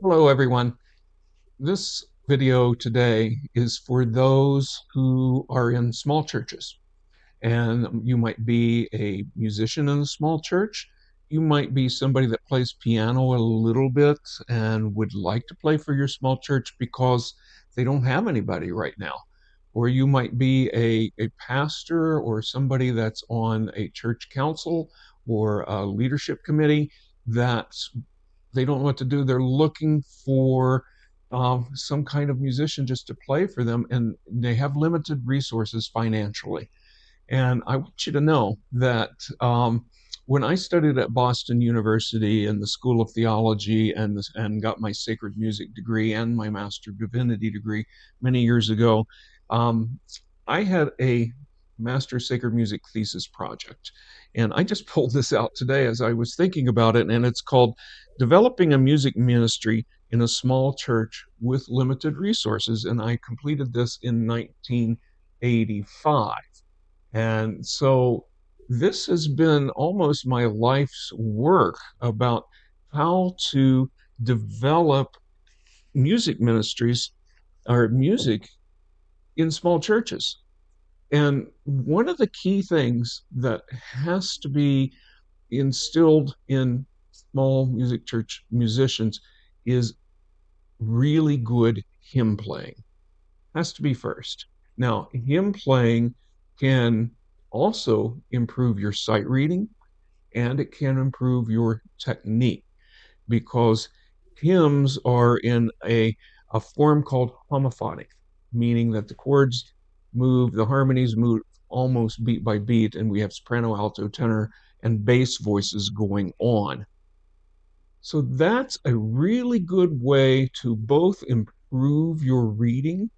Hello, everyone. This video today is for those who are in small churches. And you might be a musician in a small church. You might be somebody that plays piano a little bit and would like to play for your small church because they don't have anybody right now. Or you might be a pastor or somebody that's on a church council or a leadership committee that they don't know what to do. They're looking for some kind of musician just to play for them, and they have limited resources financially. And I want you to know that when I studied at Boston University in the School of Theology and got my sacred music degree and my Master of Divinity degree many years ago, um, I had a Master of Sacred Music thesis project. And I just pulled this out today as I was thinking about it, and it's called Developing a Music Ministry in a Small Church with Limited Resources. And I completed this in 1985. And so this has been almost my life's work about how to develop music ministries or music in small churches. And one of the key things that has to be instilled in small music church musicians is really good hymn playing. Has to be first. Now, hymn playing can also improve your sight reading and it can improve your technique because hymns are in a form called homophonic, meaning that the chords move, the harmonies move almost beat by beat, and we have soprano, alto, tenor, and bass voices going on. So that's a really good way to both improve your reading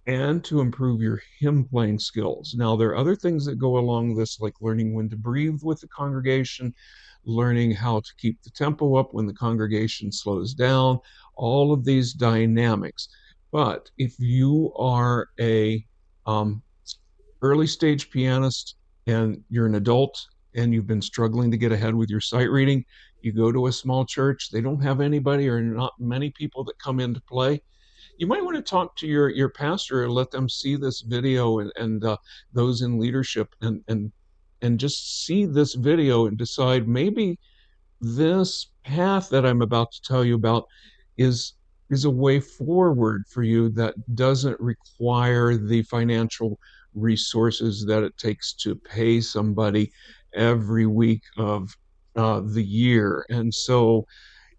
and to improve your hymn playing skills. Now, there are other things that go along this, like learning when to breathe with the congregation, learning how to keep the tempo up when the congregation slows down, all of these dynamics. But if you are a um, early stage pianist and you're an adult and you've been struggling to get ahead with your sight reading, you go to a small church, they don't have anybody or not many people that come in to play, you might want to talk to your pastor and let them see this video and those in leadership and just see this video and decide maybe this path that I'm about to tell you about is is a way forward for you that doesn't require the financial resources that it takes to pay somebody every week of the year. And so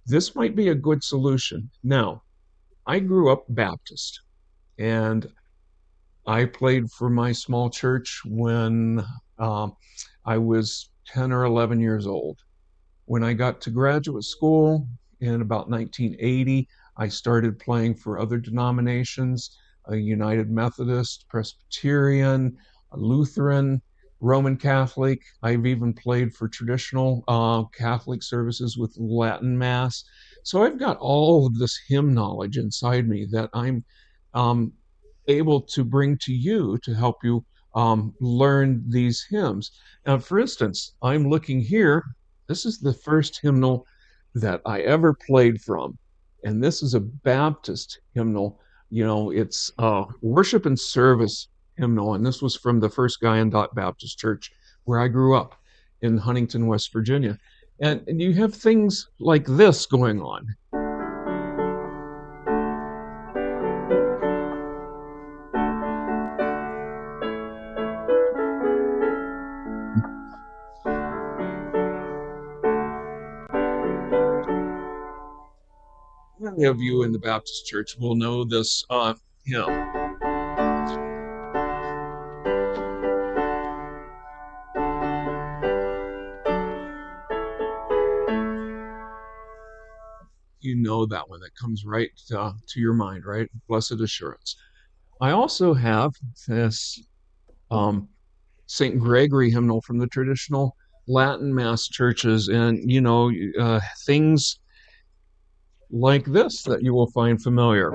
this might be a good solution. Now, I grew up Baptist, and I played for my small church when um, I was 10 or 11 years old. When I got to graduate school in about 1980, I started playing for other denominations, a United Methodist, Presbyterian, a Lutheran, Roman Catholic. I've even played for traditional Catholic services with Latin Mass. So I've got all of this hymn knowledge inside me that I'm um, able to bring to you to help you learn these hymns. Now, for instance, I'm looking here. This is the first hymnal that I ever played from. And this is a Baptist hymnal. You know, it's worship and service hymnal. And this was from the First Guyandotte Baptist Church where I grew up in Huntington, West Virginia. And you have things like this going on. Many of you in the Baptist Church will know this hymn. You know that one that comes right to your mind, right? Blessed assurance. I also have this um, St. Gregory hymnal from the traditional Latin Mass churches, and things like this that you will find familiar.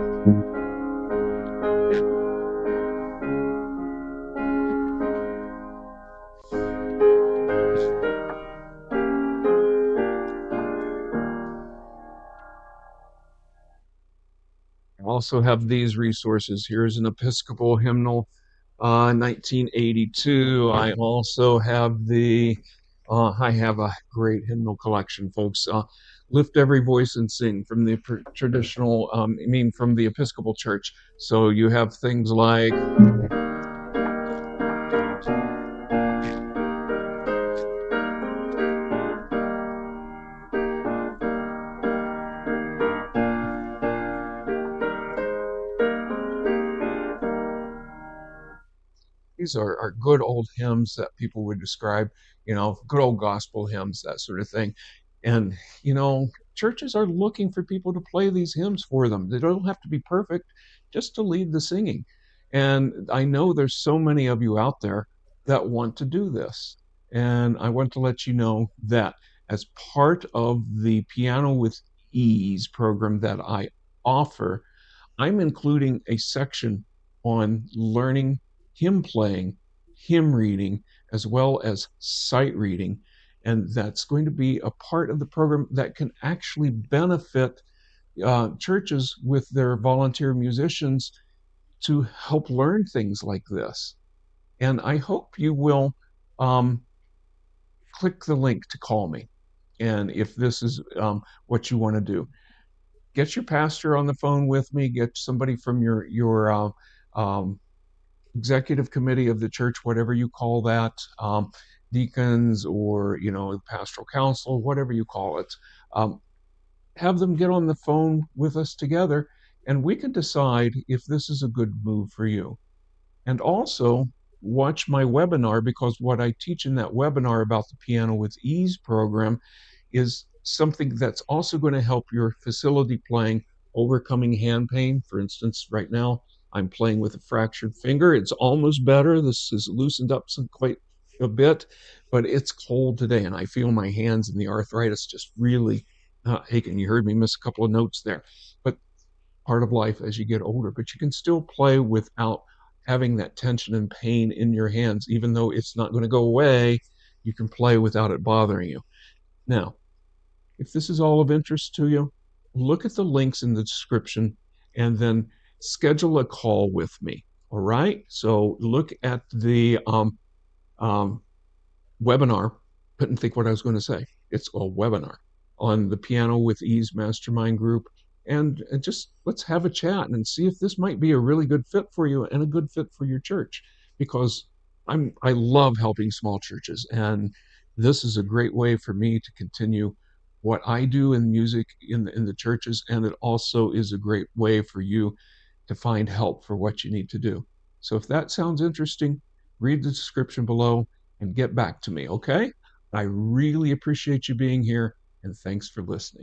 also have these resources. Here's an Episcopal hymnal, 1982. I have a great hymnal collection, folks. Lift Every Voice and Sing from the traditional, from the Episcopal Church. So you have things like these are good old hymns that people would describe, good old gospel hymns, that sort of thing. And, churches are looking for people to play these hymns for them. They don't have to be perfect, just to lead the singing. And I know there's so many of you out there that want to do this. And I want to let you know that as part of the Piano with Ease program that I offer, I'm including a section on learning hymn playing, hymn reading, as well as sight reading. And that's going to be a part of the program that can actually benefit churches with their volunteer musicians to help learn things like this. And I hope you will um, click the link to call me. And if this is what you want to do, get your pastor on the phone with me, get somebody from your um, executive committee of the church, whatever you call that, deacons or pastoral council, whatever you call it. Have them get on the phone with us together, and we can decide if this is a good move for you. And also watch my webinar, because what I teach in that webinar about the Piano with Ease program is something that's also going to help your facility playing, overcoming hand pain. For instance, right now I'm playing with a fractured finger. It's almost better. This has loosened up quite a bit, but it's cold today and I feel my hands and the arthritis just really aching. You heard me miss a couple of notes there, but part of life as you get older. But you can still play without having that tension and pain in your hands. Even though it's not going to go away, you can play without it bothering you. Now, if this is all of interest to you, look at the links in the description and then schedule a call with me. All right. So look at the um, webinar. Couldn't think what I was going to say. It's a webinar on the Piano with Ease Mastermind group. And just let's have a chat and see if this might be a really good fit for you and a good fit for your church. Because I love helping small churches, and this is a great way for me to continue what I do in music in the churches, and it also is a great way for you to find help for what you need to do. So if that sounds interesting, read the description below and get back to me, okay? I really appreciate you being here, and thanks for listening.